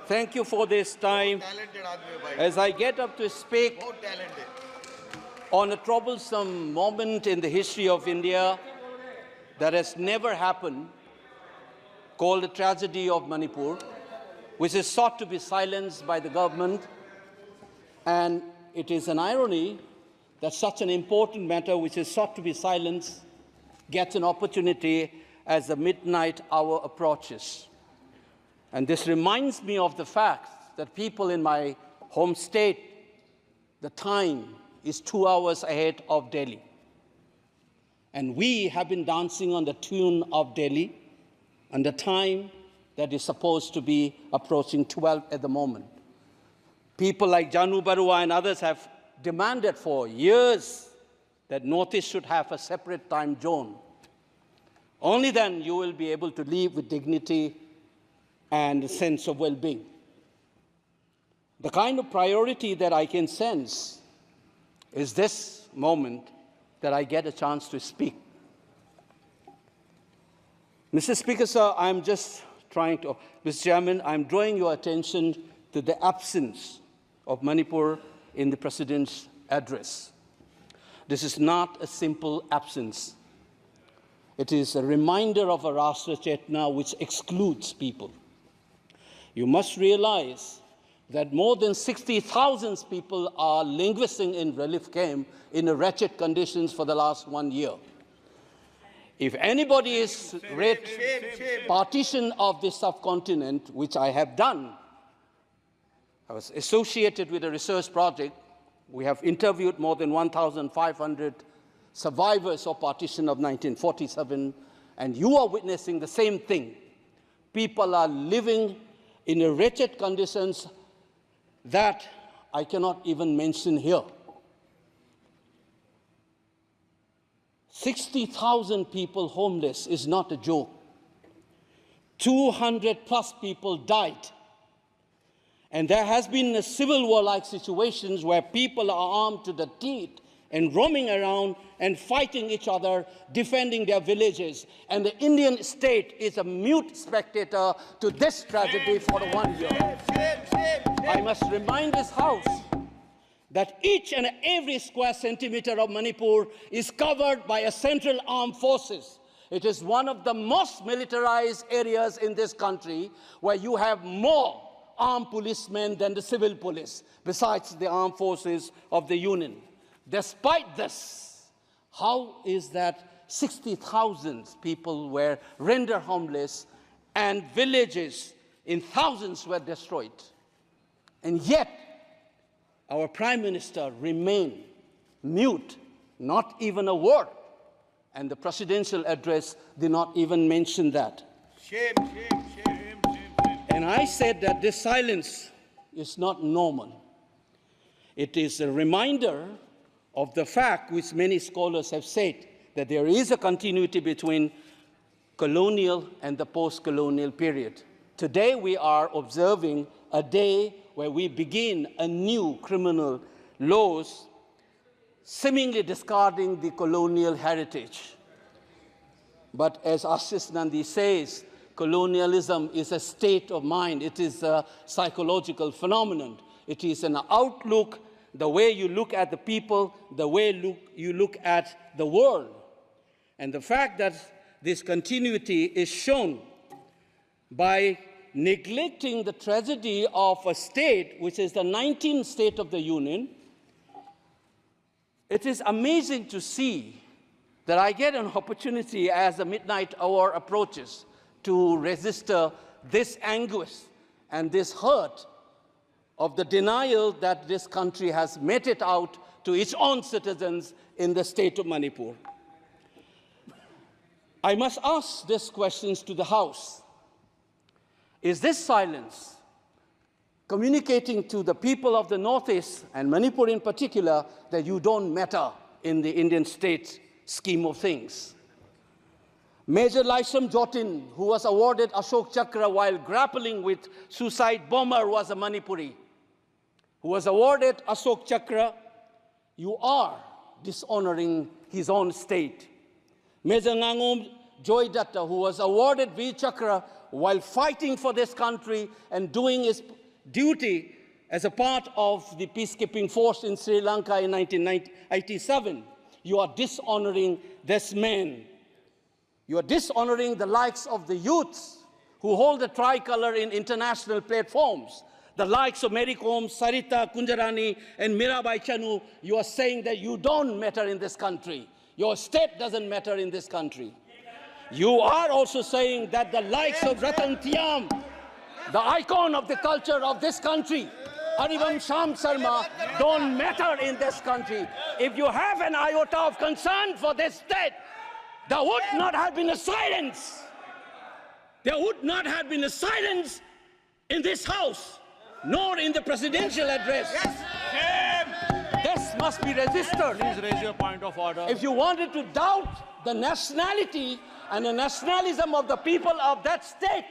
Thank you for this time. As I get up to speak on a troublesome moment in the history of India that has never happened, called the tragedy of Manipur, which is sought to be silenced by the government. And it is an irony that such an important matter, which is sought to be silenced, gets an opportunity as the midnight hour approaches. And this reminds me of the fact that people in my home state, the time is 2 hours ahead of Delhi. And we have been dancing on the tune of Delhi and the time that is supposed to be approaching 12 at the moment. People like Janu Barua and others have demanded for years that Northeast should have a separate time zone. Only then you will be able to live with dignity and a sense of well-being. The kind of priority that I can sense is this moment that I get a chance to speak. Mr. Speaker, sir, I'm just trying to, Mr. Chairman, I'm drawing your attention to the absence of Manipur in the President's address. This is not a simple absence. It is a reminder of a Rashtra Chetna which excludes people. You must realize that more than 60,000 people are languishing in relief camp in wretched conditions for the last 1 year. If anybody is read partition of this subcontinent, which I have done, I was associated with a research project. We have interviewed more than 1,500 survivors of partition of 1947, and you are witnessing the same thing. People are living in wretched conditions that I cannot even mention here. 60,000 people homeless is not a joke. 200 plus people died. And there has been a civil war-like situations where people are armed to the teeth and roaming around and fighting each other, defending their villages. And the Indian state is a mute spectator to this tragedy for 1 year. I must remind this House that each and every square centimeter of Manipur is covered by a central armed forces. It is one of the most militarized areas in this country where you have more armed policemen than the civil police, besides the armed forces of the Union. Despite this, how is that 60,000 people were rendered homeless and villages in thousands were destroyed? And yet, our Prime Minister remained mute, not even a word. And the presidential address did not even mention that. Shame, shame, shame, shame. And I said that this silence is not normal. It is a reminder of the fact which many scholars have said, that there is a continuity between colonial and the post-colonial period. Today we are observing a day where we begin a new criminal laws, seemingly discarding the colonial heritage. But as Ashish Nandi says, colonialism is a state of mind. It is a psychological phenomenon. It is an outlook, the way you look at the people, the way you look at the world. And the fact that this continuity is shown by neglecting the tragedy of a state, which is the 19th state of the Union. It is amazing to see that I get an opportunity as the midnight hour approaches to register this anguish and this hurt of the denial that this country has meted out to its own citizens in the state of Manipur. I must ask these questions to the House. Is this silence communicating to the people of the Northeast, and Manipur in particular, that you don't matter in the Indian state scheme of things? Major Laisam Jotin, who was awarded Ashok Chakra while grappling with suicide bomber, was a Manipuri, who was awarded Ashok Chakra. You are dishonoring his own state. Major Ngangom Joy Datta, who was awarded Veer Chakra while fighting for this country and doing his duty as a part of the peacekeeping force in Sri Lanka in 1987. You are dishonoring this man. You are dishonoring the likes of the youths who hold the tricolor in international platforms. The likes of Mary Kom, Sarita Kunjarani, and Mirabai Chanu. You are saying that you don't matter in this country. Your state doesn't matter in this country. You are also saying that the likes of Ratan Tiam, the icon of the culture of this country, Harivam Sham Sarma, don't matter in this country. If you have an iota of concern for this state, there would not have been a silence. There would not have been a silence in this house, nor in the presidential address. This must be registered. Please raise your point of order. If you wanted to doubt the nationality and the nationalism of the people of that state,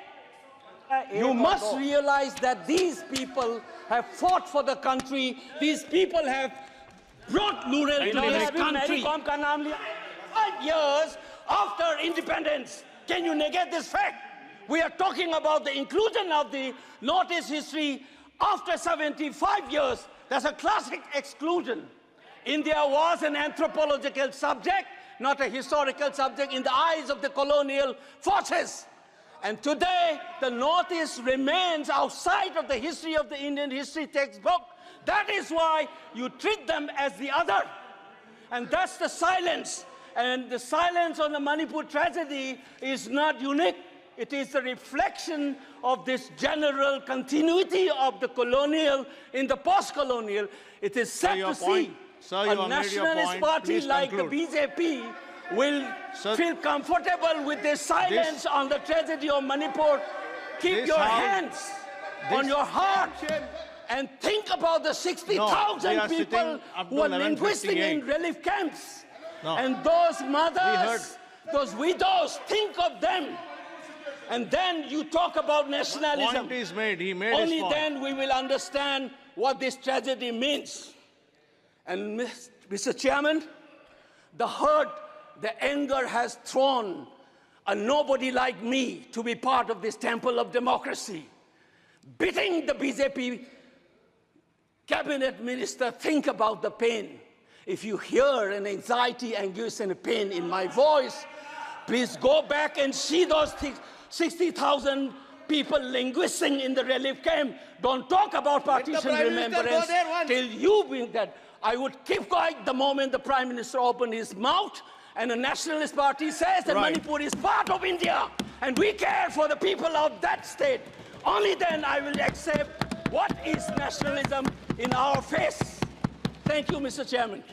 you must realize that these people have fought for the country. These people have brought Lural to this country. 5 years after independence, can you negate this fact? We are talking about the inclusion of the Northeast history after 75 years. That's a classic exclusion. India was an anthropological subject, not a historical subject in the eyes of the colonial forces. And today, the Northeast remains outside of the history of the Indian history textbook. That is why you treat them as the other. And that's the silence. And the silence on the Manipur tragedy is not unique. It is a reflection of this general continuity of the colonial in the post-colonial. It is sad to see a nationalist party like the BJP will feel comfortable with this silence on the tragedy of Manipur. Keep your hands on your heart and think about the 60,000 people who are linguistic in relief camps. And those mothers, those widows, think of them. And then you talk about nationalism. Point is made. He made Only his point. then we will understand what this tragedy means. And Mr. Chairman, the hurt, the anger has thrown a nobody like me to be part of this temple of democracy. Beating the BJP cabinet minister, think about the pain. If you hear an anxiety, anguish, and a pain in my voice, please go back and see those 60,000 people linguisting in the relief camp. Don't talk about partition remembrance till you bring that. I would keep quiet the moment the Prime Minister opened his mouth and the Nationalist Party says that Manipur is part of India and we care for the people of that state. Only then I will accept what is nationalism in our face. Thank you, Mr. Chairman.